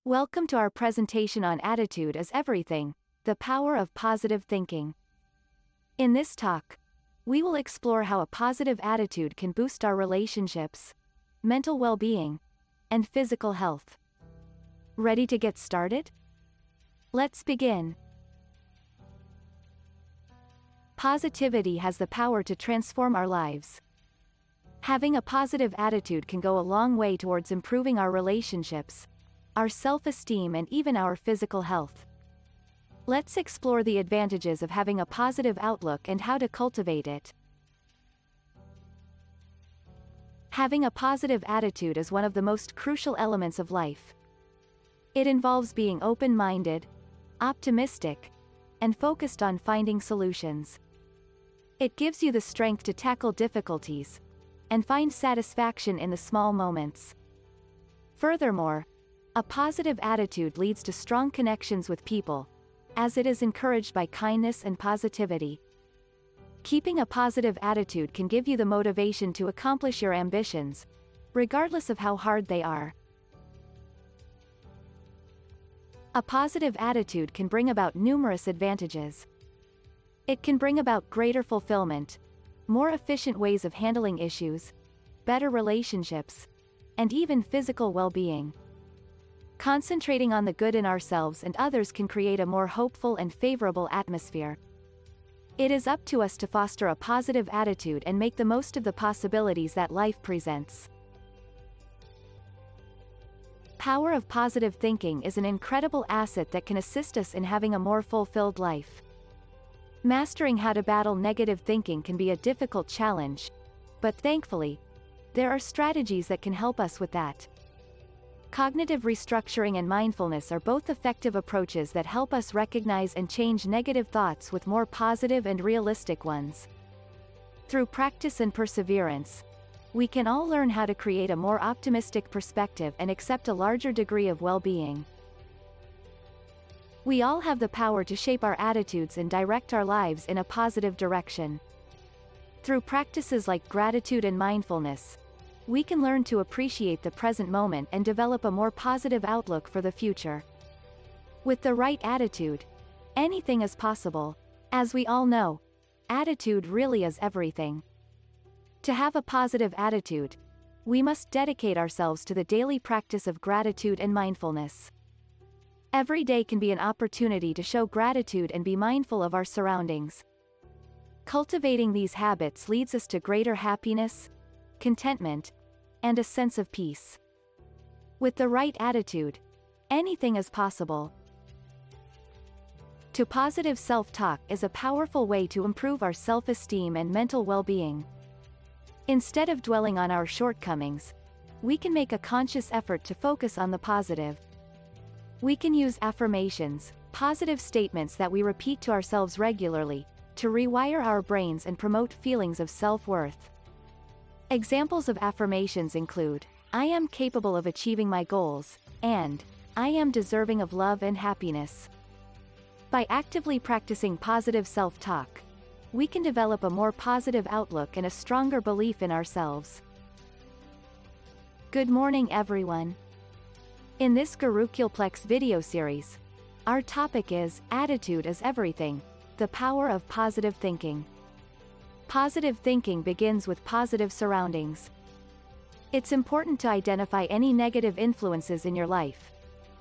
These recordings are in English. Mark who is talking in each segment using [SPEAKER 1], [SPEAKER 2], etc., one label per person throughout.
[SPEAKER 1] Welcome to our presentation on Attitude is Everything, the Power of Positive Thinking. In this talk, we will explore how a positive attitude can boost our relationships, mental well-being, and physical health. Ready to get started? Let's begin. Positivity has the power to transform our lives. Having a positive attitude can go a long way towards improving our relationships, our self-esteem, and even our physical health. Let's explore the advantages of having a positive outlook and how to cultivate it. Having a positive attitude is one of the most crucial elements of life. It involves being open-minded, optimistic, and focused on finding solutions. It gives you the strength to tackle difficulties and find satisfaction in the small moments. Furthermore, a positive attitude leads to strong connections with people, as it is encouraged by kindness and positivity. Keeping a positive attitude can give you the motivation to accomplish your ambitions, regardless of how hard they are. A positive attitude can bring about numerous advantages. It can bring about greater fulfillment, more efficient ways of handling issues, better relationships, and even physical well-being. Concentrating on the good in ourselves and others can create a more hopeful and favorable atmosphere. It is up to us to foster a positive attitude and make the most of the possibilities that life presents. Power of positive thinking is an incredible asset that can assist us in having a more fulfilled life. Mastering how to battle negative thinking can be a difficult challenge, but thankfully, there are strategies that can help us with that. Cognitive restructuring and mindfulness are both effective approaches that help us recognize and change negative thoughts with more positive and realistic ones. Through practice and perseverance, we can all learn how to create a more optimistic perspective and accept a larger degree of well-being. We all have the power to shape our attitudes and direct our lives in a positive direction. Through practices like gratitude and mindfulness, we can learn to appreciate the present moment and develop a more positive outlook for the future. With the right attitude, anything is possible. As we all know, attitude really is everything. To have a positive attitude, we must dedicate ourselves to the daily practice of gratitude and mindfulness. Every day can be an opportunity to show gratitude and be mindful of our surroundings. Cultivating these habits leads us to greater happiness, contentment, and a sense of peace. With the right attitude, anything is possible. To positive self-talk is a powerful way to improve our self-esteem and mental well-being. Instead of dwelling on our shortcomings, we can make a conscious effort to focus on the positive. We can use affirmations, positive statements that we repeat to ourselves regularly, to rewire our brains and promote feelings of self-worth. Examples of affirmations include, "I am capable of achieving my goals," and "I am deserving of love and happiness." By actively practicing positive self-talk, we can develop a more positive outlook and a stronger belief in ourselves. Good morning, everyone. In this Gurukul video series, our topic is Attitude is Everything, the Power of Positive Thinking. Positive thinking begins with positive surroundings. It's important to identify any negative influences in your life,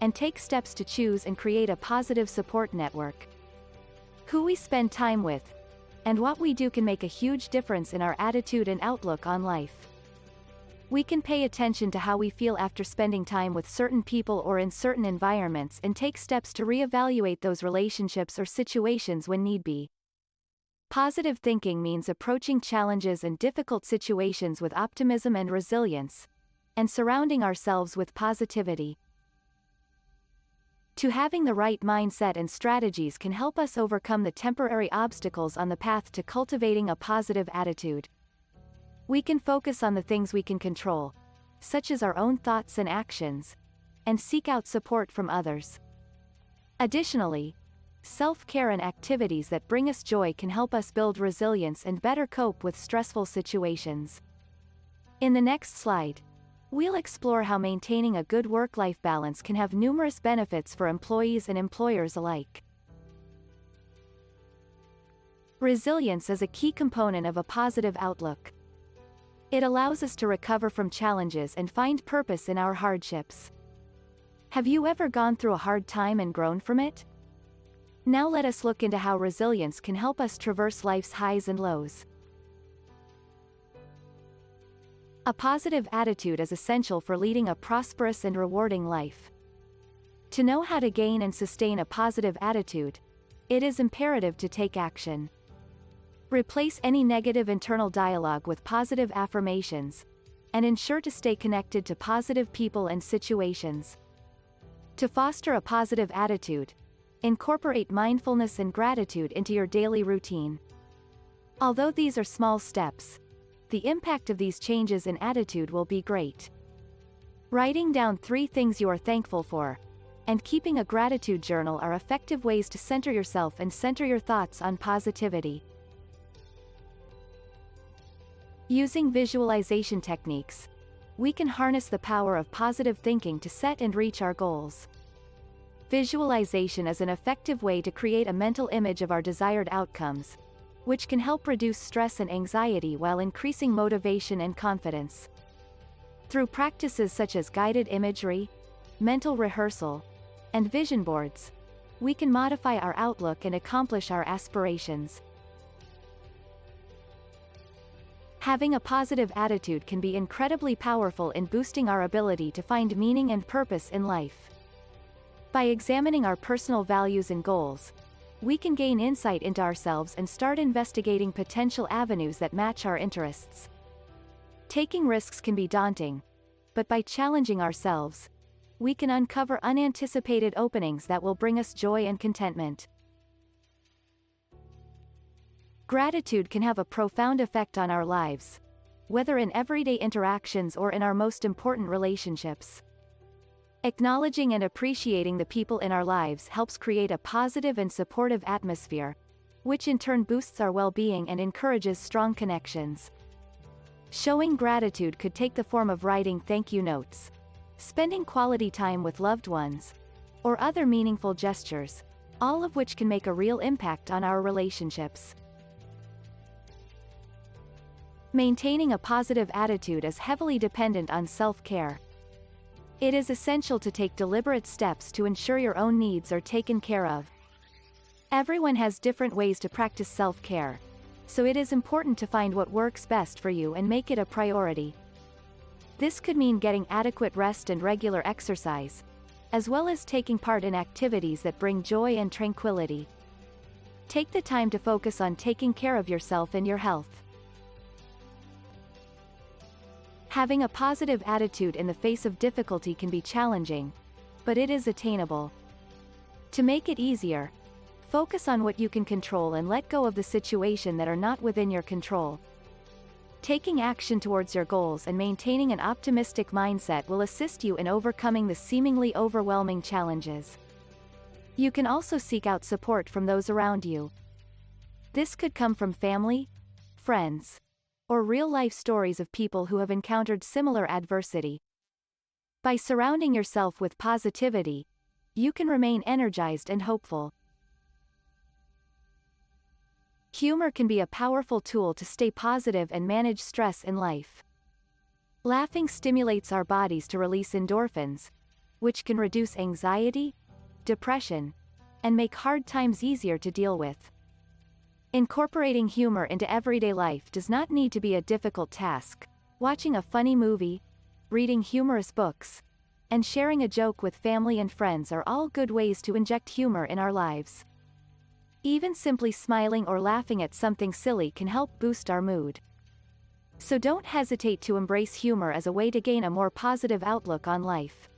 [SPEAKER 1] and take steps to choose and create a positive support network. Who we spend time with, and what we do can make a huge difference in our attitude and outlook on life. We can pay attention to how we feel after spending time with certain people or in certain environments and take steps to reevaluate those relationships or situations when need be. Positive thinking means approaching challenges and difficult situations with optimism and resilience, and surrounding ourselves with positivity. Having the right mindset and strategies can help us overcome the temporary obstacles on the path to cultivating a positive attitude. We can focus on the things we can control, such as our own thoughts and actions, and seek out support from others. Additionally, self-care and activities that bring us joy can help us build resilience and better cope with stressful situations. In the next slide, We'll explore how maintaining a good work-life balance can have numerous benefits for employees and employers alike. Resilience is a key component of a positive outlook. It allows us to recover from challenges and find purpose in our hardships. Have you ever gone through a hard time and grown from it? Now let us look into how resilience can help us traverse life's highs and lows. A positive attitude is essential for leading a prosperous and rewarding life. To know how to gain and sustain a positive attitude, it is imperative to take action. Replace any negative internal dialogue with positive affirmations, and ensure to stay connected to positive people and situations. To foster a positive attitude, incorporate mindfulness and gratitude into your daily routine. Although these are small steps, the impact of these changes in attitude will be great. Writing down 3 things you are thankful for, and keeping a gratitude journal are effective ways to center yourself and center your thoughts on positivity. Using visualization techniques, we can harness the power of positive thinking to set and reach our goals. Visualization is an effective way to create a mental image of our desired outcomes, which can help reduce stress and anxiety while increasing motivation and confidence. Through practices such as guided imagery, mental rehearsal, and vision boards, we can modify our outlook and accomplish our aspirations. Having a positive attitude can be incredibly powerful in boosting our ability to find meaning and purpose in life. By examining our personal values and goals, we can gain insight into ourselves and start investigating potential avenues that match our interests. Taking risks can be daunting, but by challenging ourselves, we can uncover unanticipated openings that will bring us joy and contentment. Gratitude can have a profound effect on our lives, whether in everyday interactions or in our most important relationships. Acknowledging and appreciating the people in our lives helps create a positive and supportive atmosphere, which in turn boosts our well-being and encourages strong connections. Showing gratitude could take the form of writing thank you notes, spending quality time with loved ones, or other meaningful gestures, all of which can make a real impact on our relationships. Maintaining a positive attitude is heavily dependent on self-care. It is essential to take deliberate steps to ensure your own needs are taken care of. Everyone has different ways to practice self-care, so it is important to find what works best for you and make it a priority. This could mean getting adequate rest and regular exercise, as well as taking part in activities that bring joy and tranquility. Take the time to focus on taking care of yourself and your health. Having a positive attitude in the face of difficulty can be challenging, but it is attainable. To make it easier, focus on what you can control and let go of the situation that are not within your control. Taking action towards your goals and maintaining an optimistic mindset will assist you in overcoming the seemingly overwhelming challenges. You can also seek out support from those around you. This could come from family, friends, or real-life stories of people who have encountered similar adversity. By surrounding yourself with positivity, you can remain energized and hopeful. Humor can be a powerful tool to stay positive and manage stress in life. Laughing stimulates our bodies to release endorphins, which can reduce anxiety, depression, and make hard times easier to deal with. Incorporating humor into everyday life does not need to be a difficult task. Watching a funny movie, reading humorous books, and sharing a joke with family and friends are all good ways to inject humor in our lives. Even simply smiling or laughing at something silly can help boost our mood. So don't hesitate to embrace humor as a way to gain a more positive outlook on life.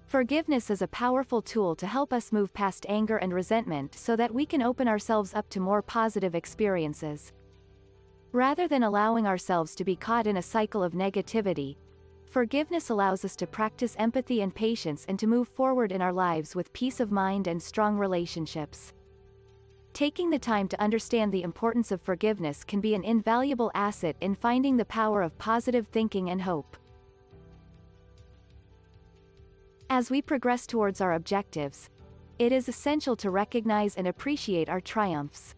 [SPEAKER 1] Forgiveness is a powerful tool to help us move past anger and resentment so that we can open ourselves up to more positive experiences. Rather than allowing ourselves to be caught in a cycle of negativity, forgiveness allows us to practice empathy and patience and to move forward in our lives with peace of mind and strong relationships. Taking the time to understand the importance of forgiveness can be an invaluable asset in finding the power of positive thinking and hope. As we progress towards our objectives, it is essential to recognize and appreciate our triumphs.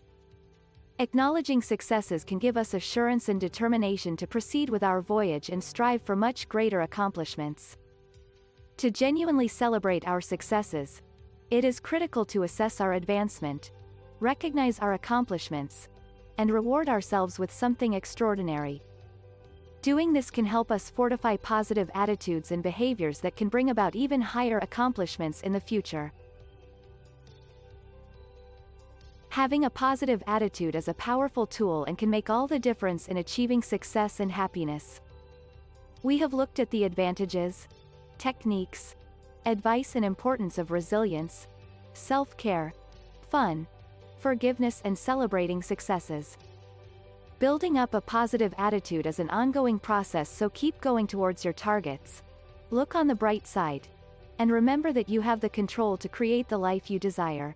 [SPEAKER 1] Acknowledging successes can give us assurance and determination to proceed with our voyage and strive for much greater accomplishments. To genuinely celebrate our successes, it is critical to assess our advancement, recognize our accomplishments, and reward ourselves with something extraordinary. Doing this can help us fortify positive attitudes and behaviors that can bring about even higher accomplishments in the future. Having a positive attitude is a powerful tool and can make all the difference in achieving success and happiness. We have looked at the advantages, techniques, advice and importance of resilience, self-care, fun, forgiveness and celebrating successes. Building up a positive attitude is an ongoing process, so keep going towards your targets. Look on the bright side. And remember that you have the control to create the life you desire.